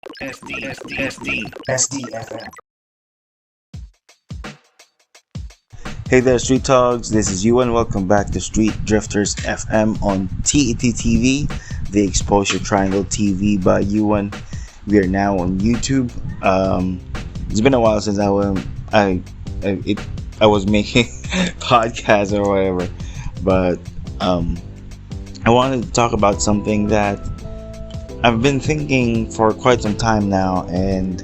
SDFM. Hey there, Street Togs. This is you, and welcome back to Street Drifters FM on TET TV, the Exposure Triangle TV by Yuan. We are now on YouTube. It's been a while since I was making podcasts or whatever, but I wanted to talk about something that I've been thinking for quite some time now, and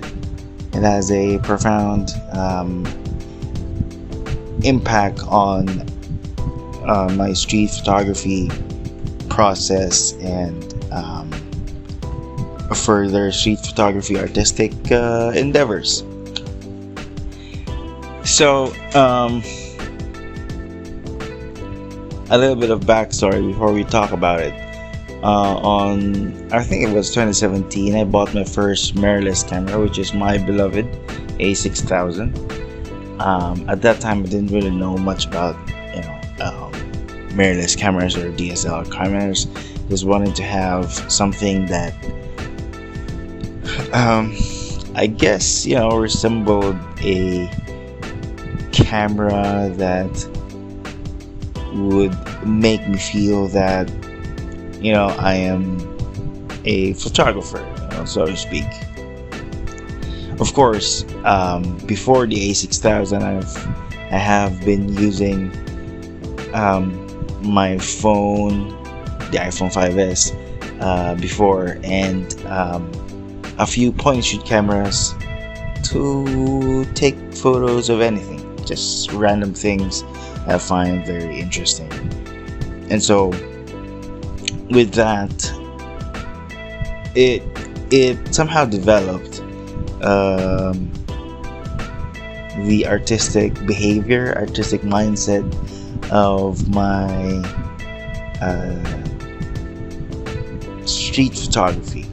it has a profound impact on my street photography process and further street photography artistic endeavors. So, a little bit of backstory before we talk about it. I think it was 2017, I bought my first mirrorless camera, which is my beloved A6000. At that time, I didn't really know much about mirrorless cameras or DSLR cameras. Just wanted to have something that I guess resembled a camera that would make me feel that I am a photographer, so to speak. Of course, before the A6000, I have been using my phone, the iPhone 5S, before, and a few point-and-shoot cameras to take photos of anything, just random things I find very interesting. And so, with that, it somehow developed the artistic behavior, artistic mindset of my street photography,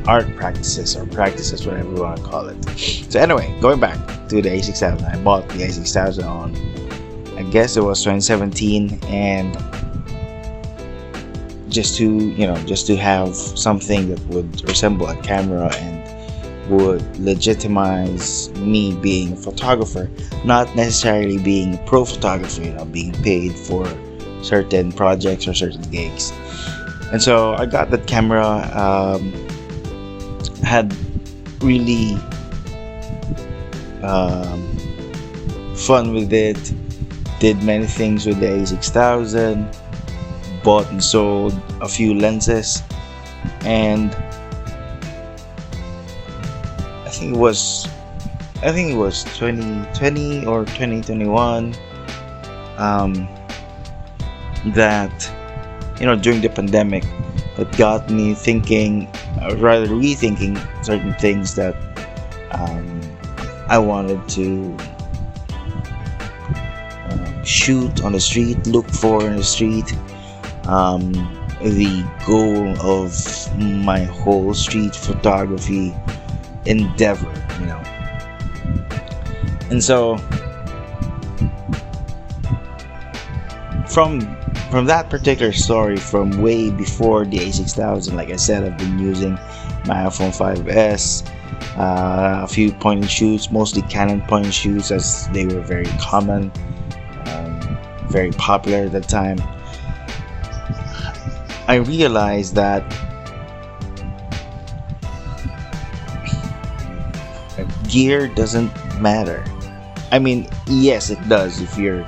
art practices, or practices, whatever you want to call it. So anyway, going back to the A6000, I bought the A6000 on, I guess it was 2017, and just to have something that would resemble a camera and would legitimize me being a photographer, not necessarily being a pro photographer, being paid for certain projects or certain gigs. And so I got that camera, had really fun with it, did many things with the A6000, bought and sold a few lenses, and I think it was 2020 or 2021 that during the pandemic, that got me thinking, rather rethinking certain things that I wanted to shoot on the street, look for in the street. The goal of my whole street photography endeavor, and so from that particular story, from way before the A6000, like I said, I've been using my iPhone 5S, a few point and shoots, mostly Canon point and shoots, as they were very common, very popular at that time. I realized that gear doesn't matter. I mean, yes, it does if you're,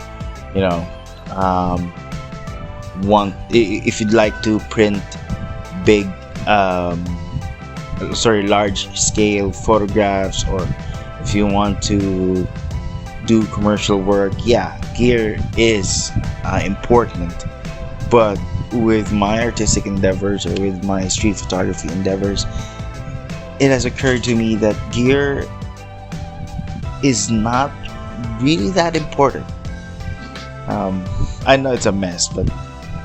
if you'd like to print big, large scale photographs, or if you want to do commercial work, yeah, gear is important. But with my artistic endeavors, or with my street photography endeavors, it has occurred to me that gear is not really that important. I know it's a mess, but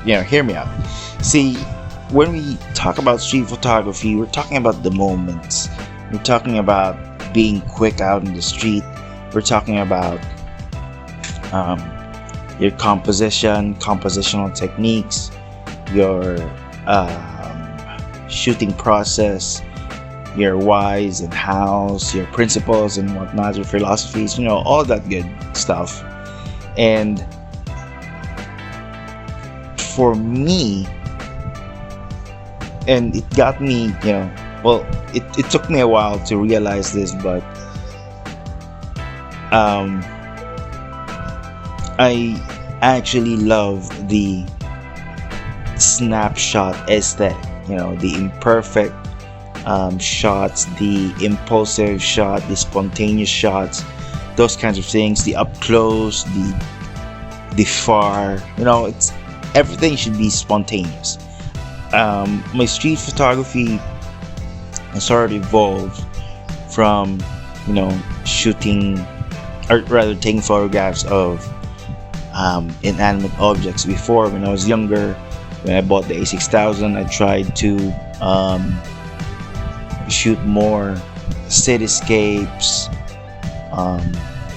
hear me out. See, when we talk about street photography, we're talking about the moments. We're talking about being quick out in the street. We're talking about your compositional techniques, your shooting process, your whys and hows, your principles and whatnot, your philosophies, all that good stuff. And for me, and it got me, well, it took me a while to realize this, but I actually love the snapshot aesthetic, the imperfect shots, the impulsive shot, the spontaneous shots, those kinds of things, the up close, the far, it's everything should be spontaneous. My street photography sort of evolved from shooting, or rather taking photographs of inanimate objects. Before, when I was younger, when I bought the A6000, I tried to shoot more cityscapes,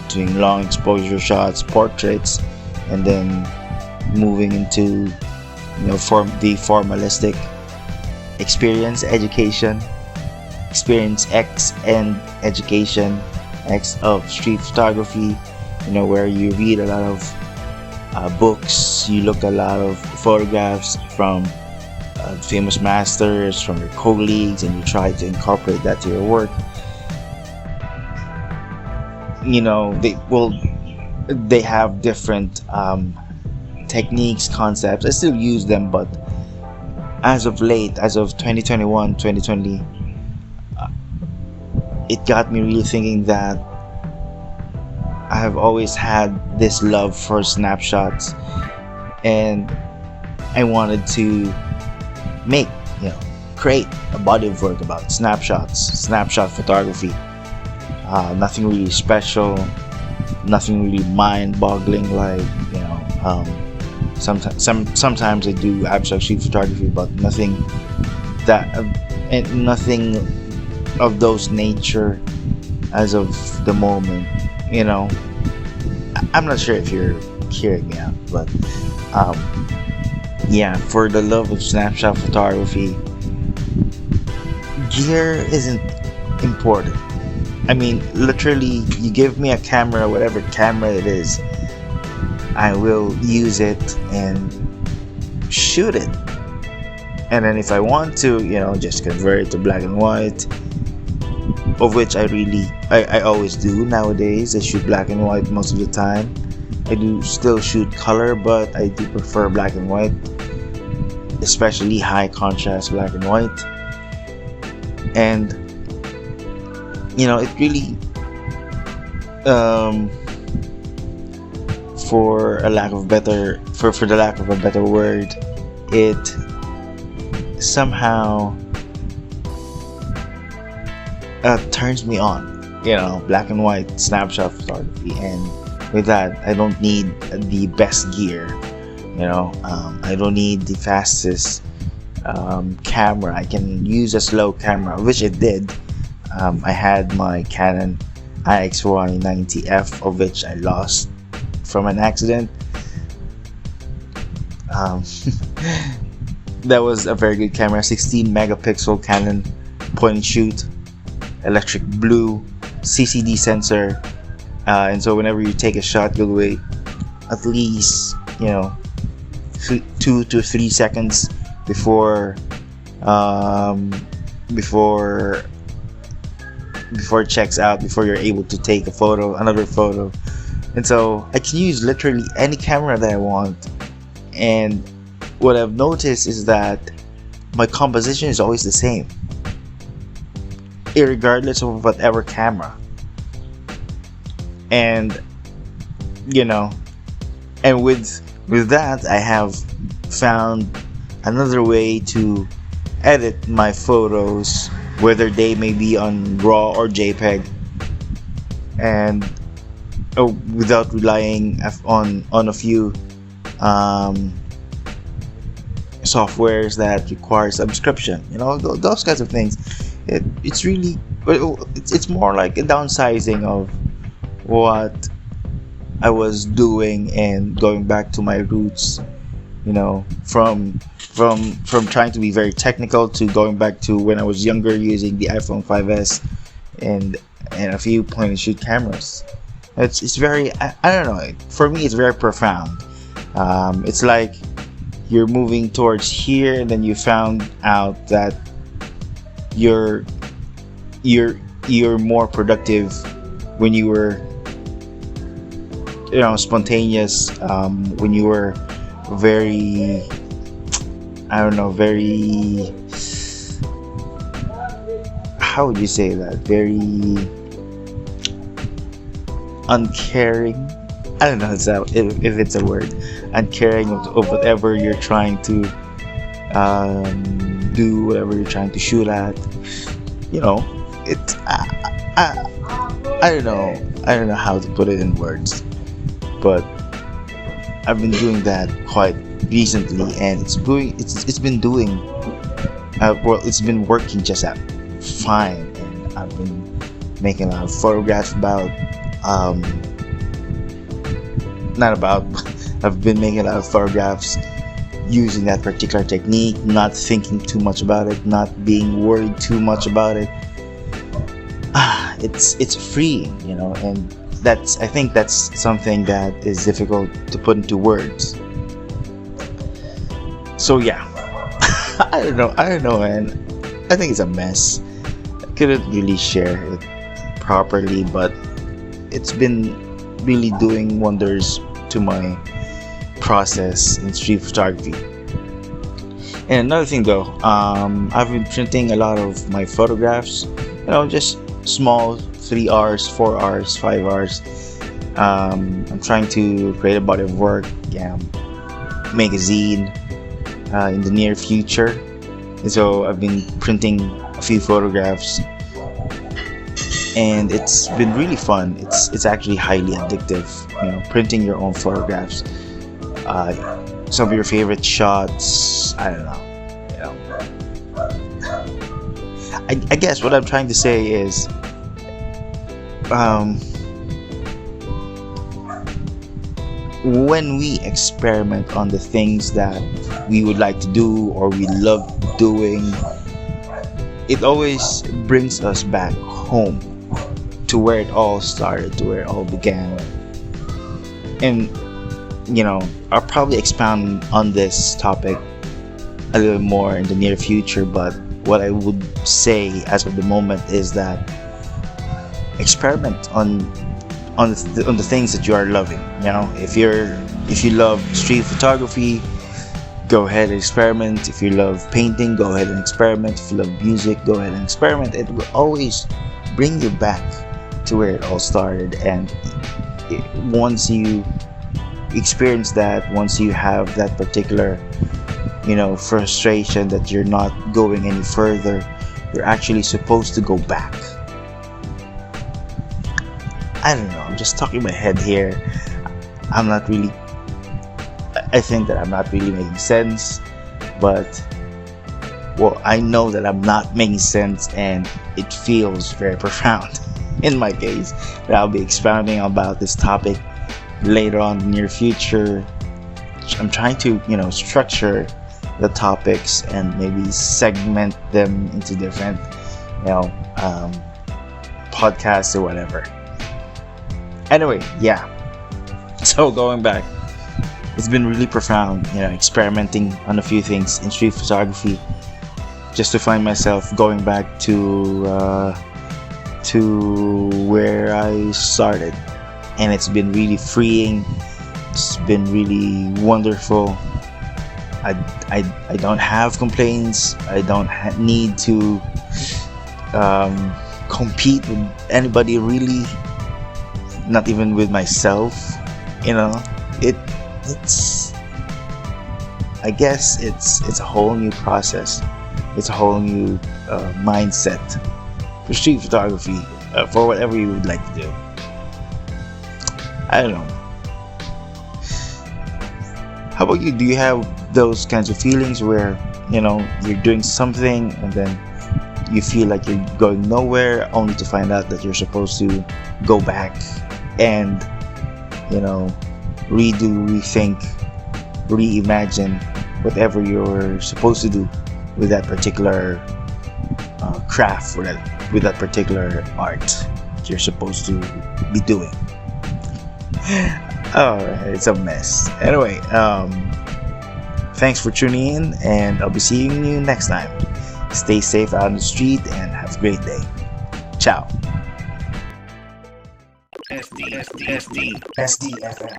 doing long exposure shots, portraits, and then moving into the formalistic experience X and education X of street photography, where you read a lot of books, you look a lot of photographs from famous masters, from your colleagues, and you try to incorporate that to your work. They have different techniques, concepts. I still use them, but as of late, as of 2021, 2020, it got me really thinking that I have always had this love for snapshots, and I wanted to create a body of work about snapshot photography. Nothing really special, nothing really mind-boggling, like sometimes I do abstract street photography, but nothing of those nature as of the moment. I'm not sure if you're hearing me out, but for the love of snapshot photography, gear isn't important. I mean, literally, you give me a camera, whatever camera it is, I will use it and shoot it. And then if I want to, just convert it to black and white, of which I always do nowadays. I shoot black and white most of the time. I do still shoot color, but I do prefer black and white, especially high contrast black and white. And it really, for the lack of a better word, it somehow turns me on, black and white snapshot photography. And with that, I don't need the best gear, I don't need the fastest camera. I can use a slow camera, which it did. I had my Canon IXY 90F, of which I lost from an accident. That was a very good camera, 16 megapixel Canon point and shoot, electric blue, CCD sensor, and so whenever you take a shot, you'll wait at least 2 to 3 seconds before it checks out, before you're able to take another photo. And so I can use literally any camera that I want. And what I've noticed is that my composition is always the same, irregardless of whatever camera. And and with that, I have found another way to edit my photos, whether they may be on RAW or JPEG, and without relying on a few softwares that require subscription, those kinds of things. It's really, it's more like a downsizing of what I was doing and going back to my roots from trying to be very technical to going back to when I was younger using the iPhone 5s and a few point and shoot cameras. It's very, I don't know, for me it's very profound. It's like you're moving towards here and then you found out that you're you're more productive when you were spontaneous, when you were very, I don't know, very, how would you say that, very uncaring. I don't know if it's a word. Uncaring of whatever you're trying to do, whatever you're trying to shoot at. It's I don't know. I don't know how to put it in words, but I've been doing that quite recently, and it's been doing it's been working just at fine, and I've been making a lot of photographs about not about I've been making a lot of photographs using that particular technique, not thinking too much about it, not being worried too much about it. It's freeing, and I think that's something that is difficult to put into words. So yeah, I don't know, man. I think it's a mess. I couldn't really share it properly, but it's been really doing wonders to my process in street photography. And another thing though, I've been printing a lot of my photographs, just small 3 hours, 4 hours, 5 hours. I'm trying to create a body of work, make a zine in the near future. And so I've been printing a few photographs, and it's been really fun. It's actually highly addictive, printing your own photographs, some of your favorite shots. I don't know, I guess what I'm trying to say is, when we experiment on the things that we would like to do or we love doing, it always brings us back home to where it all started, to where it all began. And I'll probably expound on this topic a little more in the near future, but what I would say as of the moment is that experiment on the things that you are loving. If you love street photography, go ahead and experiment. If you love painting, go ahead and experiment. If you love music, go ahead and experiment. It will always bring you back to where it all started. And once you experience that, once you have that particular frustration that you're not going any further, you're actually supposed to go back. I don't know, I'm just talking my head here. I think that I'm not really making sense, but I know that I'm not making sense, and it feels very profound in my case. But I'll be expounding about this topic later on in the near future. I'm trying to structure the topics and maybe segment them into different podcasts or whatever. Anyway, yeah, so going back, it's been really profound, experimenting on a few things in street photography, just to find myself going back to where I started. And it's been really freeing. It's been really wonderful. I don't have complaints. I don't need to compete with anybody, really, not even with myself. It's I guess it's a whole new process. It's a whole new mindset for street photography, for whatever you would like to do. I don't know. How about you? Do you have those kinds of feelings where you're doing something and then you feel like you're going nowhere, only to find out that you're supposed to go back and rethink reimagine whatever you're supposed to do with that particular craft, with that particular art that you're supposed to be doing. Oh, it's a mess. Anyway, thanks for tuning in, and I'll be seeing you next time. Stay safe out on the street and have a great day. Ciao. SDFM.